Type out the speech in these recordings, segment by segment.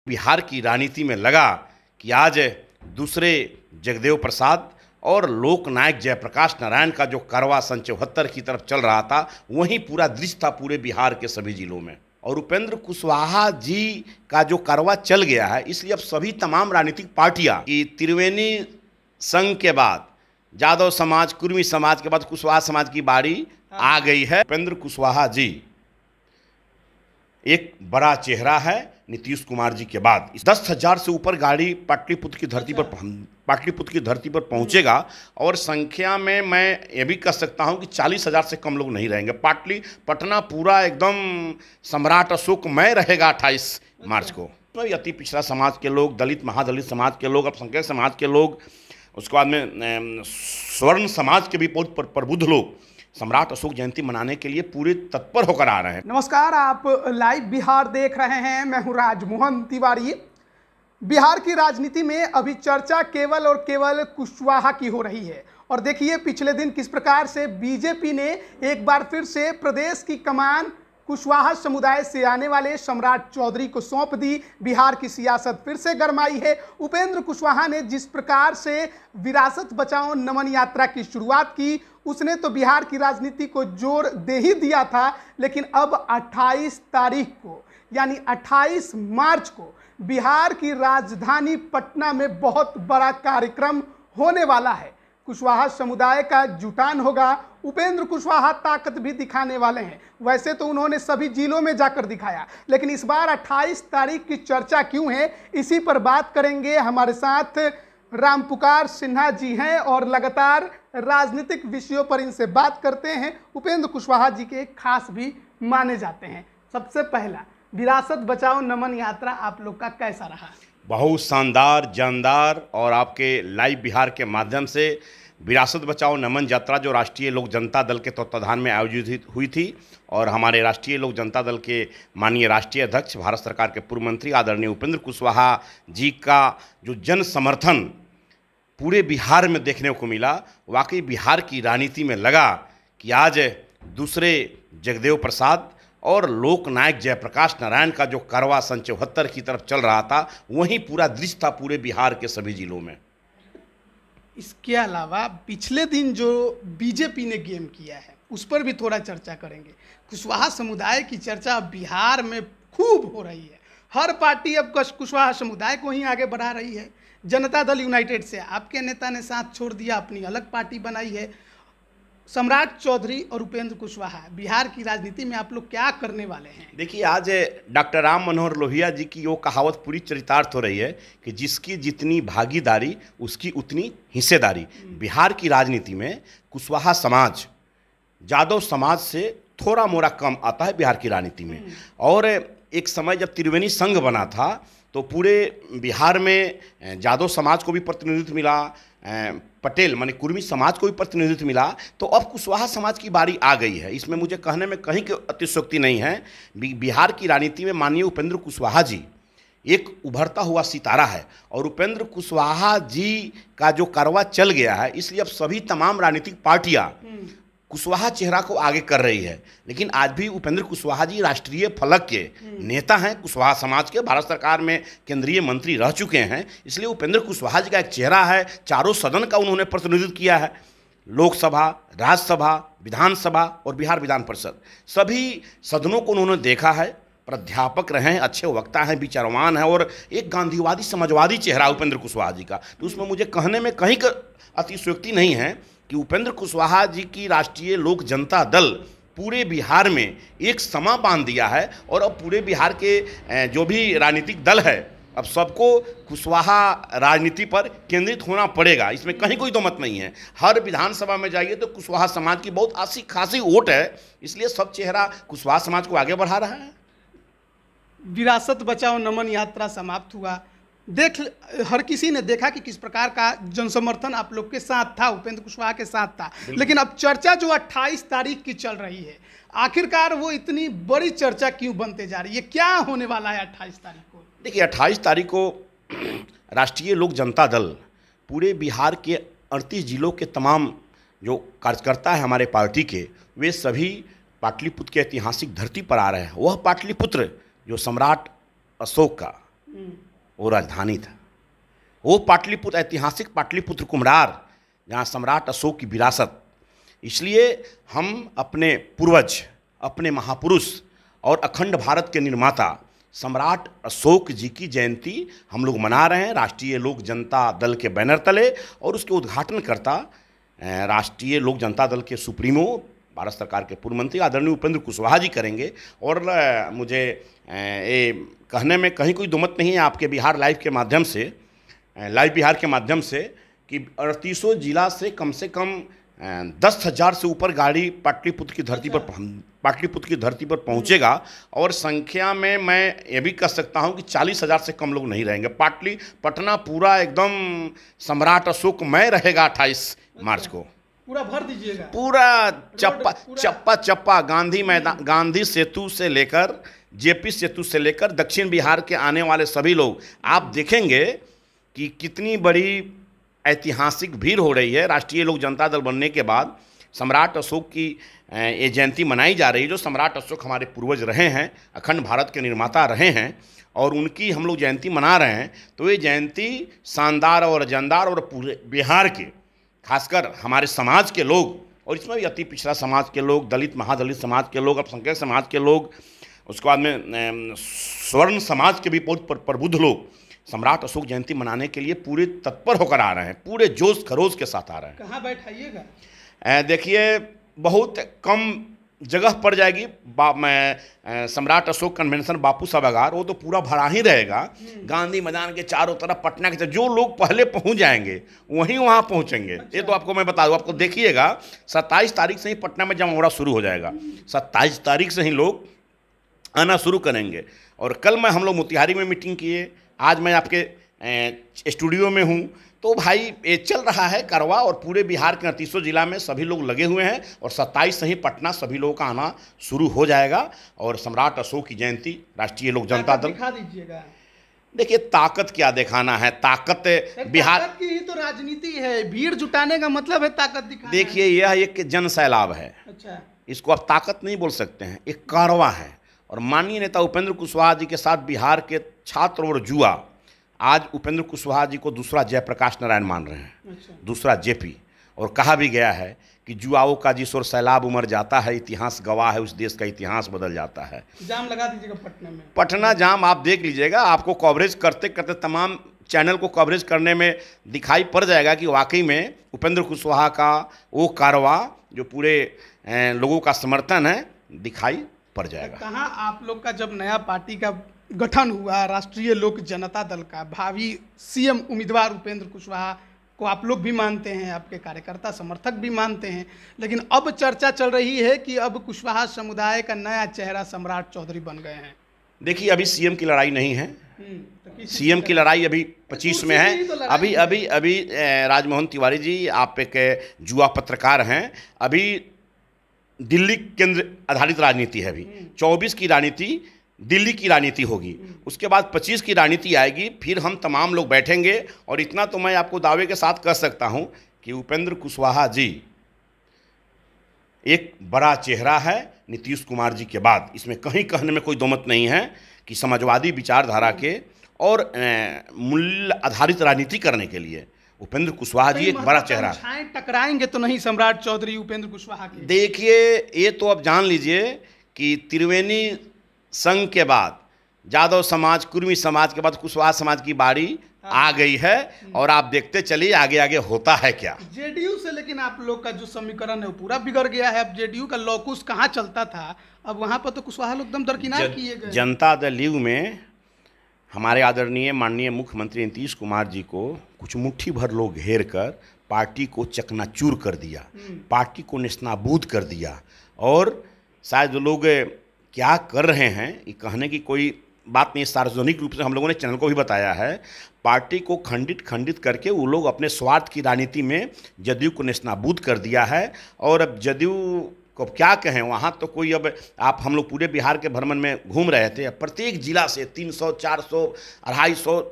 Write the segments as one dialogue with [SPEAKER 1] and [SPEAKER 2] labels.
[SPEAKER 1] बिहार की राजनीति में लगा कि आज दूसरे जगदेव प्रसाद और लोकनायक जयप्रकाश नारायण का जो कारवां सन 74 की तरफ चल रहा था, वहीं पूरा दृश्य था पूरे बिहार के सभी जिलों में। और उपेंद्र कुशवाहा जी का जो कारवां चल गया है, इसलिए अब सभी तमाम राजनीतिक पार्टियां कि त्रिवेणी संघ के बाद यादव समाज, कुर्मी समाज के बाद कुशवाहा समाज की बारी आ गई है। उपेंद्र कुशवाहा जी एक बड़ा चेहरा है नीतीश कुमार जी के बाद। 10,000 से ऊपर गाड़ी पाटलिपुत्र की धरती पर पहुंचेगा और संख्या में मैं ये भी कह सकता हूं कि 40,000 से कम लोग नहीं रहेंगे। पटना पूरा एकदम सम्राट अशोकमय रहेगा 28 मार्च को। तो अति पिछड़ा समाज के लोग, दलित महादलित समाज के लोग, अल्पसंख्यक समाज के लोग, उसके बाद में स्वर्ण समाज के भी बहुत प्रबुद्ध लोग सम्राट अशोक जयंती मनाने के लिए पूरे तत्पर होकर आ रहे हैं।
[SPEAKER 2] नमस्कार, आप लाइव बिहार देख रहे हैं। मैं हूं राजमोहन तिवारी। बिहार की राजनीति में अभी चर्चा केवल और केवल कुशवाहा की हो रही है। और देखिए पिछले दिन किस प्रकार से बीजेपी ने एक बार फिर से प्रदेश की कमान कुशवाहा समुदाय से आने वाले सम्राट चौधरी को सौंप दी। बिहार की सियासत फिर से गरमाई है। उपेंद्र कुशवाहा ने जिस प्रकार से विरासत बचाओ नमन यात्रा की शुरुआत की, उसने तो बिहार की राजनीति को जोर दे ही दिया था। लेकिन अब 28 तारीख को यानी 28 मार्च को बिहार की राजधानी पटना में बहुत बड़ा कार्यक्रम होने वाला है। कुशवाहा समुदाय का जुटान होगा। उपेंद्र कुशवाहा ताकत भी दिखाने वाले हैं। वैसे तो उन्होंने सभी जिलों में जाकर दिखाया, लेकिन इस बार 28 तारीख की चर्चा क्यों है, इसी पर बात करेंगे। हमारे साथ रामपुकार सिन्हा जी हैं और लगातार राजनीतिक विषयों पर इनसे बात करते हैं। उपेंद्र कुशवाहा जी के खास भी माने जाते हैं। सबसे पहला, विरासत बचाओ नमन यात्रा आप लोग का कैसा रहा?
[SPEAKER 1] बहुत शानदार, जानदार। और आपके लाइव बिहार के माध्यम से विरासत बचाओ नमन यात्रा जो राष्ट्रीय लोक जनता दल के तत्वाधान में आयोजित हुई थी, और हमारे राष्ट्रीय लोक जनता दल के माननीय राष्ट्रीय अध्यक्ष, भारत सरकार के पूर्व मंत्री आदरणीय उपेंद्र कुशवाहा जी का जो जन समर्थन पूरे बिहार में देखने को मिला, वाकई बिहार की राजनीति में लगा कि आज दूसरे जगदेव प्रसाद और लोकनायक जयप्रकाश नारायण का जो कारवां सन 74 की तरफ चल रहा था, वहीं पूरा दृश्य था पूरे बिहार के सभी जिलों में।
[SPEAKER 2] इसके अलावा पिछले दिन जो बीजेपी ने गेम किया है, उस पर भी थोड़ा चर्चा करेंगे। कुशवाहा समुदाय की चर्चा बिहार में खूब हो रही है। हर पार्टी अब कुशवाहा समुदाय को ही आगे बढ़ा रही है। जनता दल यूनाइटेड से आपके नेता ने साथ छोड़ दिया, अपनी अलग पार्टी बनाई है। सम्राट चौधरी और उपेंद्र कुशवाहा, बिहार की राजनीति में आप लोग क्या करने वाले हैं?
[SPEAKER 1] देखिए, आज डॉक्टर राम मनोहर लोहिया जी की वो कहावत पूरी चरितार्थ हो रही है कि जिसकी जितनी भागीदारी उसकी उतनी हिस्सेदारी। बिहार की राजनीति में कुशवाहा समाज यादव समाज से थोड़ा मोड़ा कम आता है बिहार की राजनीति में। और एक समय जब त्रिवेणी संघ बना था तो पूरे बिहार में यादव समाज को भी प्रतिनिधित्व मिला, पटेल माने कुर्मी समाज को भी प्रतिनिधित्व मिला। तो अब कुशवाहा समाज की बारी आ गई है। इसमें मुझे कहने में कहीं की अतिशयोक्ति नहीं है। बिहार की राजनीति में माननीय उपेंद्र कुशवाहा जी एक उभरता हुआ सितारा है। और उपेंद्र कुशवाहा जी का जो कारवां चल गया है, इसलिए अब सभी तमाम राजनीतिक पार्टियां कुशवाहा चेहरा को आगे कर रही है। लेकिन आज भी उपेंद्र कुशवाहा जी राष्ट्रीय फलक के नेता हैं, कुशवाहा समाज के, भारत सरकार में केंद्रीय मंत्री रह चुके हैं। इसलिए उपेंद्र कुशवाहा जी का एक चेहरा है। चारों सदन का उन्होंने प्रतिनिधित्व किया है, लोकसभा, राज्यसभा, विधानसभा और बिहार विधान परिषद, सभी सदनों को उन्होंने देखा है। प्राध्यापक रहे हैं, अच्छे वक्ता हैं, विचारवान हैं और एक गांधीवादी समाजवादी चेहरा उपेंद्र कुशवाहा जी का। तो उसमें मुझे कहने में कहीं अतिशयोक्ति नहीं है कि उपेंद्र कुशवाहा जी की राष्ट्रीय लोक जनता दल पूरे बिहार में एक समा बांध दिया है। और अब पूरे बिहार के जो भी राजनीतिक दल है, अब सबको कुशवाहा राजनीति पर केंद्रित होना पड़ेगा। इसमें कहीं कोई दो मत नहीं है। हर विधानसभा में जाइए तो कुशवाहा समाज की बहुत अच्छी खासी वोट है, इसलिए सब चेहरा कुशवाहा समाज को आगे बढ़ा रहा है।
[SPEAKER 2] विरासत बचाओ नमन यात्रा समाप्त हुआ। हर किसी ने देखा कि किस प्रकार का जनसमर्थन आप लोग के साथ था, उपेंद्र कुशवाहा के साथ था। लेकिन अब चर्चा जो 28 तारीख की चल रही है, आखिरकार वो इतनी बड़ी चर्चा क्यों बनते जा रही है? क्या होने वाला है 28 तारीख को?
[SPEAKER 1] देखिए, 28 तारीख को राष्ट्रीय लोक जनता दल पूरे बिहार के 38 जिलों के तमाम जो कार्यकर्ता है हमारे पार्टी के, वे सभी पाटलिपुत्र की ऐतिहासिक धरती पर आ रहे हैं। वह पाटलिपुत्र जो सम्राट अशोक का वो राजधानी था। वो पाटलिपुत्र, ऐतिहासिक पाटलिपुत्र कुम्हरार, जहाँ सम्राट अशोक की विरासत। इसलिए हम अपने पूर्वज, अपने महापुरुष और अखंड भारत के निर्माता सम्राट अशोक जी की जयंती हम लोग मना रहे हैं राष्ट्रीय लोक जनता दल के बैनर तले। और उसके उद्घाटनकर्ता राष्ट्रीय लोक जनता दल के सुप्रीमो, भारत सरकार के पूर्व मंत्री आदरणीय उपेंद्र कुशवाहा जी करेंगे। और मुझे ये कहने में कहीं कोई दुमत नहीं है आपके बिहार लाइव के माध्यम से, लाइव बिहार के माध्यम से, कि 38 जिला से कम 10,000 से ऊपर गाड़ी पाटलिपुत्र की धरती पर पहुंचेगा। और संख्या में मैं ये भी कह सकता हूं कि 40,000 से कम लोग नहीं रहेंगे। पटना पूरा एकदम सम्राट अशोकमय रहेगा 28 मार्च को।
[SPEAKER 2] पूरा भर दीजिएगा,
[SPEAKER 1] पूरा चप्पा गांधी मैदान, गांधी सेतु से लेकर जेपी सेतु से लेकर दक्षिण बिहार के आने वाले सभी लोग, आप देखेंगे कि कितनी बड़ी ऐतिहासिक भीड़ हो रही है। राष्ट्रीय लोक जनता दल बनने के बाद सम्राट अशोक की ये जयंती मनाई जा रही है। जो सम्राट अशोक हमारे पूर्वज रहे हैं, अखंड भारत के निर्माता रहे हैं, और उनकी हम लोग जयंती मना रहे हैं। तो ये जयंती शानदार और जानदार, और पूरे बिहार के खासकर हमारे समाज के लोग, और इसमें भी अति पिछड़ा समाज के लोग, दलित महादलित समाज के लोग, अल्पसंख्यक समाज के लोग, उसके बाद में स्वर्ण समाज के भी बहुत प्रबुद्ध लोग सम्राट अशोक जयंती मनाने के लिए पूरे तत्पर होकर आ रहे हैं, पूरे जोश खरोश के साथ आ रहे हैं।
[SPEAKER 2] कहाँ बैठाइएगा?
[SPEAKER 1] देखिए, बहुत कम जगह पड़ जाएगी। सम्राट अशोक कन्वेंशन बापू सभागार, वो तो पूरा भरा ही रहेगा। गांधी मैदान के चारों तरफ, पटना के जो लोग पहले पहुंच जाएंगे वहीं वहां पहुंचेंगे। ये तो आपको मैं बता दूं, आपको देखिएगा 27 तारीख से ही पटना में जमावड़ा शुरू हो जाएगा। 27 तारीख से ही लोग आना शुरू करेंगे। और कल मैं हम लोग मोतिहारी में मीटिंग किए, आज मैं आपके स्टूडियो में हूँ। तो भाई ये चल रहा है करवा, और पूरे बिहार के 38 जिला में सभी लोग लगे हुए हैं। और 27 से ही पटना सभी लोगों का आना शुरू हो जाएगा। और सम्राट अशोक की जयंती राष्ट्रीय लोक जनता दल,
[SPEAKER 2] दिखा दीजिएगा।
[SPEAKER 1] देखिए, ताकत क्या दिखाना है, ताकत बिहार
[SPEAKER 2] की ही तो राजनीति है। भीड़ जुटाने का मतलब है ताकत दिखाना।
[SPEAKER 1] देखिए, यह एक जन सैलाब है।
[SPEAKER 2] अच्छा,
[SPEAKER 1] इसको आप ताकत नहीं बोल सकते हैं, एक कारवा है। और माननीय नेता उपेंद्र कुशवाहा जी के साथ बिहार के छात्र और युवा आज उपेंद्र कुशवाहा जी को दूसरा जयप्रकाश नारायण मान रहे हैं।
[SPEAKER 2] अच्छा।
[SPEAKER 1] दूसरा जेपी। और कहा भी गया है कि युवाओं का जिस ओर सैलाब उमड़ जाता है, इतिहास गवाह है, उस देश का इतिहास बदल जाता है।
[SPEAKER 2] जाम लगा दीजिएगा पटना में।
[SPEAKER 1] पटना जाम आप देख लीजिएगा, आपको कवरेज करते करते तमाम चैनल को कवरेज करने में दिखाई पड़ जाएगा कि वाकई में उपेंद्र कुशवाहा का वो कारवा जो पूरे लोगों का समर्थन है दिखाई पड़ जाएगा।
[SPEAKER 2] कहाँ आप लोग का जब नया पार्टी का गठन हुआ, राष्ट्रीय लोक जनता दल का, भावी सीएम उम्मीदवार उपेंद्र कुशवाहा को आप लोग भी मानते हैं, आपके कार्यकर्ता समर्थक भी मानते हैं, लेकिन अब चर्चा चल रही है कि अब कुशवाहा समुदाय का नया चेहरा सम्राट चौधरी बन गए हैं।
[SPEAKER 1] देखिए, अभी सीएम की लड़ाई नहीं है।
[SPEAKER 2] तो
[SPEAKER 1] सीएम की लड़ाई अभी 25 में है।
[SPEAKER 2] तो
[SPEAKER 1] अभी राजमोहन तिवारी जी, आप एक युवा पत्रकार हैं। अभी दिल्ली केंद्र आधारित राजनीति है। अभी 24 की राजनीति दिल्ली की राजनीति होगी, उसके बाद 25 की राजनीति आएगी। फिर हम तमाम लोग बैठेंगे। और इतना तो मैं आपको दावे के साथ कह सकता हूं कि उपेंद्र कुशवाहा जी एक बड़ा चेहरा है नीतीश कुमार जी के बाद। इसमें कहीं कहने में कोई दोमत नहीं है कि समाजवादी विचारधारा के और मूल्य आधारित राजनीति करने के लिए उपेंद्र कुशवाहा जी एक बड़ा चेहरा है।
[SPEAKER 2] टकराएंगे तो नहीं सम्राट चौधरी उपेंद्र कुशवाहा के?
[SPEAKER 1] देखिए, ये तो अब जान लीजिए कि त्रिवेणी संघ के बाद, यादव समाज, कुर्मी समाज के बाद कुशवाहा समाज की बारी आ गई है। और आप देखते चलिए आगे आगे होता है क्या।
[SPEAKER 2] जेडीयू से लेकिन आप लोग का जो समीकरण है वो पूरा बिगड़ गया है। अब जेडीयू का लॉकुस कहाँ चलता था, अब वहाँ पर तो कुशवाहा लोग एकदम दरकिनार किए गए।
[SPEAKER 1] जनता दल यू में हमारे आदरणीय माननीय मुख्यमंत्री नीतीश कुमार जी को कुछ मुट्ठी भर लोग घेर कर पार्टी को चकनाचूर कर दिया, पार्टी को नेस्तनाबूद कर दिया। और शायद लोग क्या कर रहे हैं ये कहने की कोई बात नहीं। सार्वजनिक रूप से हम लोगों ने चैनल को भी बताया है, पार्टी को खंडित करके वो लोग अपने स्वार्थ की राजनीति में जदयू को नेस्तनाबूद कर दिया है। और अब जदयू को क्या कहें, वहाँ तो कोई, अब आप हम लोग पूरे बिहार के भ्रमण में घूम रहे थे, प्रत्येक जिला से 300, 400, 250,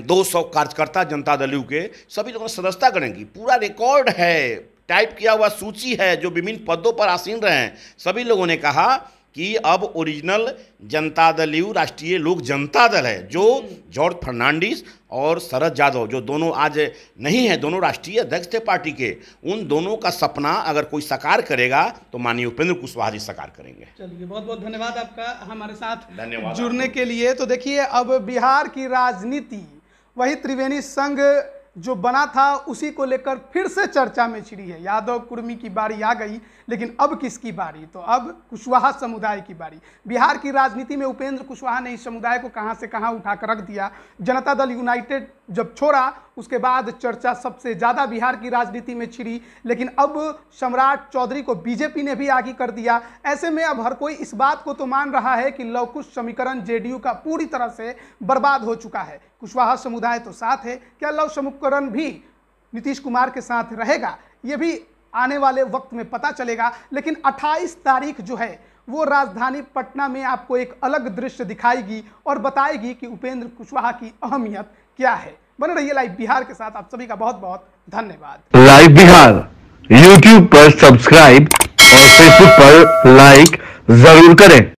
[SPEAKER 1] 200 कार्यकर्ता जनता दल के सभी लोगों ने सदस्यता करेंगी। पूरा रिकॉर्ड है, टाइप किया हुआ सूची है, जो विभिन्न पदों पर आसीन रहे हैं। सभी लोगों ने कहा कि अब ओरिजिनल जनता दल यू राष्ट्रीय लोक जनता दल है, जो जॉर्ज फर्नांडिस और शरद यादव जो दोनों आज नहीं है, दोनों राष्ट्रीय अध्यक्ष थे पार्टी के, उन दोनों का सपना अगर कोई साकार करेगा तो माननीय उपेंद्र कुशवाहा जी साकार करेंगे।
[SPEAKER 2] चलिए, बहुत बहुत धन्यवाद आपका हमारे साथ
[SPEAKER 1] धन्यवाद
[SPEAKER 2] जुड़ने के लिए। तो देखिए, अब बिहार की राजनीति वही त्रिवेणी संघ जो बना था उसी को लेकर फिर से चर्चा में छिड़ी है। यादव कुर्मी की बारी आ गई, लेकिन अब किसकी बारी? तो अब कुशवाहा समुदाय की बारी। बिहार की राजनीति में उपेंद्र कुशवाहा ने इस समुदाय को कहां से कहां उठाकर रख दिया। जनता दल यूनाइटेड जब छोड़ा उसके बाद चर्चा सबसे ज़्यादा बिहार की राजनीति में छिड़ी, लेकिन अब सम्राट चौधरी को बीजेपी ने भी आगे कर दिया। ऐसे में अब हर कोई इस बात को तो मान रहा है कि लव कुश समीकरण जेडीयू का पूरी तरह से बर्बाद हो चुका है। कुशवाहा समुदाय तो साथ है, क्या लव समीकरण भी नीतीश कुमार के साथ रहेगा? ये भी आने वाले वक्त में पता चलेगा। लेकिन 28 तारीख जो है वो राजधानी पटना में आपको एक अलग दृश्य दिखाएगी और बताएगी कि उपेंद्र कुशवाहा की अहमियत क्या है। बने रहिए लाइव बिहार के साथ। आप सभी का बहुत बहुत धन्यवाद।
[SPEAKER 3] लाइव बिहार यूट्यूब पर सब्सक्राइब और फेसबुक पर लाइक जरूर करें।